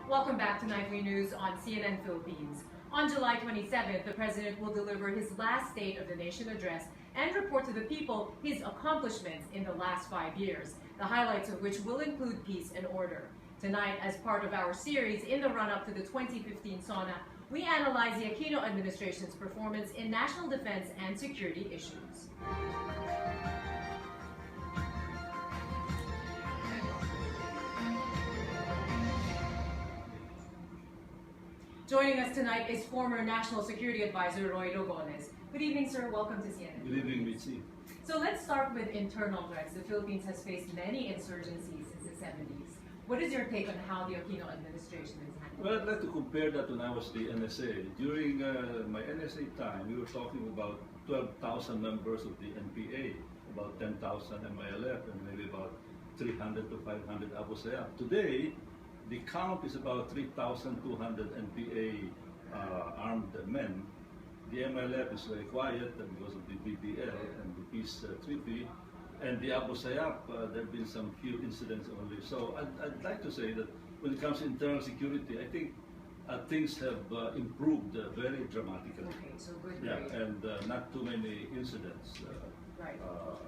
Welcome back to Nightly News on CNN Philippines. On July 27th, the President will deliver his last State of the Nation address and report to the people his accomplishments in the last 5 years, the highlights of which will include peace and order. Tonight, as part of our series in the run-up to the 2015 SONA, we analyze the Aquino administration's performance in national defense and security issues. Joining us tonight is former National Security Advisor Roilo Golez. Good evening, sir. Welcome to CNN. Good evening, Mitzi. So let's start with internal threats. The Philippines has faced many insurgencies since the 70s. What is your take on how the Aquino administration is handling? Well, I'd like to compare that when I was the NSA. During my NSA time, we were talking about 12,000 members of the NPA, about 10,000 MILF, and maybe about 300 to 500 Abu Sayyaf. Today, the count is about 3,200 NPA armed men. The MILF is very quiet because of the BBL and the peace treaty. And the Abu Sayyaf, there have been some few incidents only. So I'd like to say that when it comes to internal security, I think things have improved very dramatically. Okay, so good. Yeah, and not too many incidents right.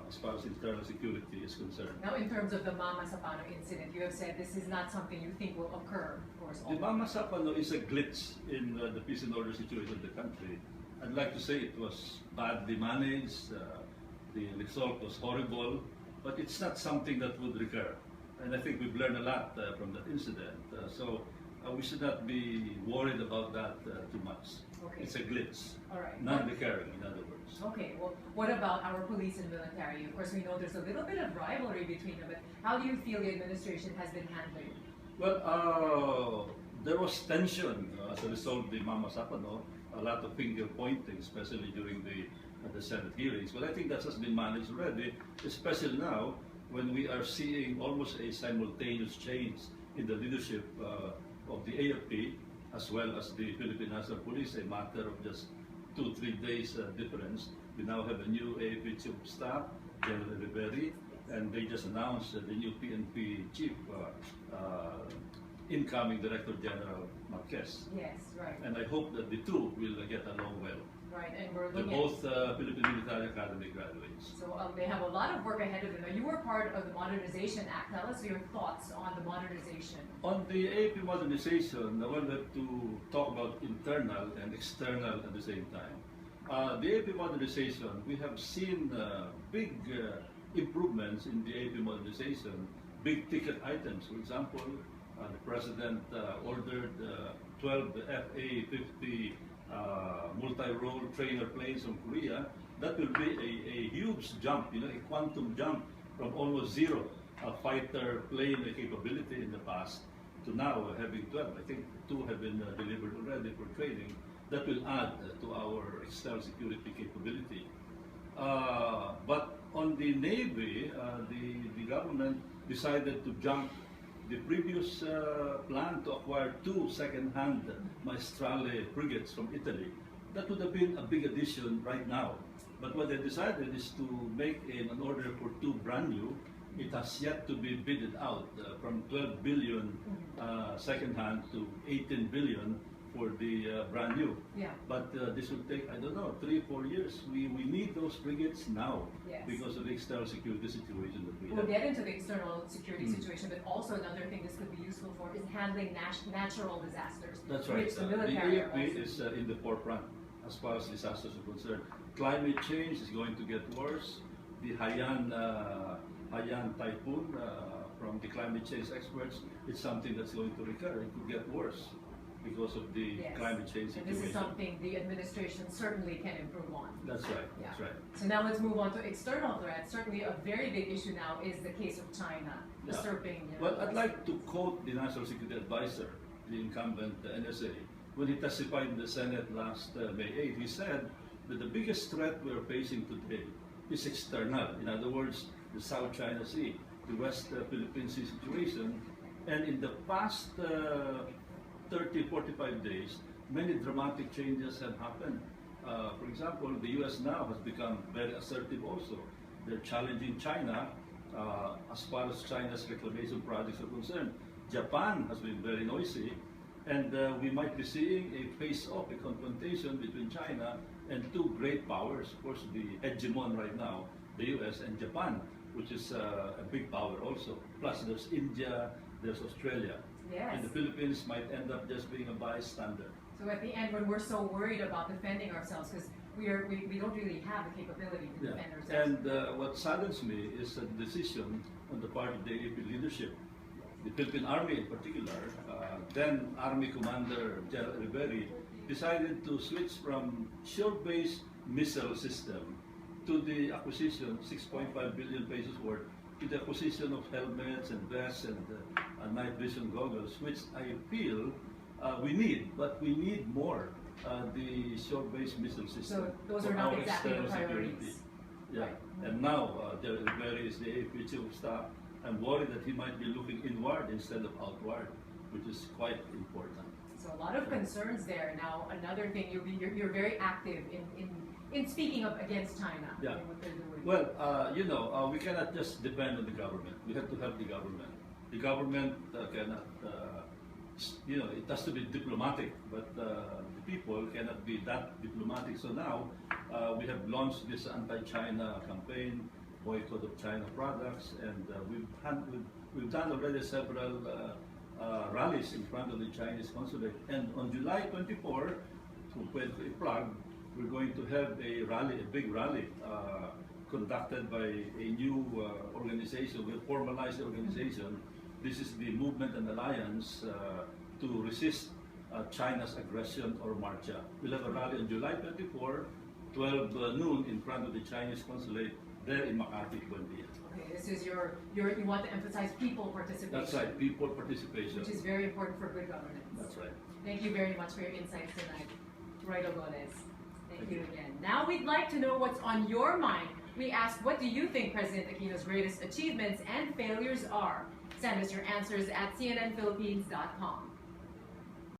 As far as internal security is concerned. Now, in terms of the Mama Sapano incident, you have said this is not something you think will occur, of course. The Mama Sapano is a glitch in the peace and order situation of the country. I'd like to say it was badly managed. The result was horrible, but it's not something that would recur. And I think we've learned a lot from that incident. So we should not be worried about that too much. Okay. It's a glitch, all right. non-recurring, in other words. Okay, well, what about our police and military? Of course, we know there's a little bit of rivalry between them, but how do you feel the administration has been handling? Well, there was tension as a result of the Mama Sapano, a lot of finger pointing, especially during the Senate hearings. But I think that has been managed already, especially now when we are seeing almost a simultaneous change in the leadership of the AFP as well as the Philippine National Police, a matter of just 2-3 days difference. We now have a new AFP Chief of Staff, General Riveri, and they just announced the new PNP Chief, incoming Director General Marquez. Yes, right. And I hope that the two will get along well. Right, and we're They're looking both Philippine Military Academy graduates. So they have a lot of work ahead of them. Now, you were part of the Modernization Act. Tell us your thoughts on the modernization. On the AP modernization, I wanted to talk about internal and external at the same time. The AP modernization, we have seen big improvements in the AP modernization, big ticket items. For example, the President ordered 12 FA-50 multi-role trainer planes from Korea. That will be a huge jump, a quantum jump from almost zero fighter plane capability in the past to now having 12. I think 2 have been delivered already for training. That will add to our external security capability. But on the Navy, the government decided to jump the previous plan to acquire 2 second-hand Maestrale frigates from Italy. That would have been a big addition right now. But what they decided is to make an order for 2 brand new. It has yet to be bidded out from 12 billion second-hand to 18 billion for the brand new. Yeah. But this will take, I don't know, 3-4 years. We need those frigates now. Yes. Because of the external security situation that we have. We'll get into the external security situation, but also another thing this could be useful for is handling natural disasters. That's right. Which the military AFP is in the forefront as far as disasters are concerned. Climate change is going to get worse. The Haiyan typhoon, from the climate change experts, it's something that's going to recur. It could get worse because of the climate change situation. And this is something the administration certainly can improve on. That's right. Yeah. That's right. So now let's move on to external threats. Certainly a very big issue now is the case of China usurping. Well, I'd like to quote the National Security Advisor, the incumbent NSA, when he testified in the Senate last May 8. He said that the biggest threat we are facing today is external. In other words, the South China Sea, the West Philippine Sea situation, and in the past 30-45 days, many dramatic changes have happened. For example, the U.S. now has become very assertive also. They're challenging China as far as China's reclamation projects are concerned. Japan has been very noisy, and we might be seeing a face-off, a confrontation between China and two great powers. Of course, the hegemon right now, the US and Japan, which is a big power also. Plus, there's India, there's Australia. Yes. And the Philippines might end up just being a bystander. So at the end, when we're so worried about defending ourselves, because we don't really have the capability to defend ourselves. And what saddens me is a decision on the part of the AP leadership, the Philippine Army in particular. Then Army Commander General Riveri decided to switch from shore-based missile system to the acquisition, 6.5 billion pesos worth, to the acquisition of helmets and vests and night vision goggles, which I feel we need, but we need more the shore-based missile system. So those are not exactly the priorities. Yeah, Right. and now General Riveri is the AP Chief of Staff. I'm worried that he might be looking inward instead of outward, which is quite important. So a lot of concerns there. Now, another thing, you're very active in speaking up against China. Yeah. In what they're doing. Well, we cannot just depend on the government. We have to help the government. The government cannot, it has to be diplomatic, but the people cannot be that diplomatic. So now we have launched this anti-China campaign, boycott of China products, and we've done already several rallies in front of the Chinese consulate. And on July 24, to put a plug, we're going to have a rally, a big rally, conducted by a new organization, a formalized organization. This is the Movement and Alliance to resist China's aggression or marcha. We'll have a rally on July 24, 12 noon in front of the Chinese consulate there in Makati, Buendia. Okay, this is you want to emphasize people participation. That's right, people participation. Which is very important for good governance. That's right. Thank you very much for your insights tonight, Roilo Golez. Thank you again. Now we'd like to know what's on your mind. We ask, what do you think President Aquino's greatest achievements and failures are? Send us your answers at cnnphilippines.com.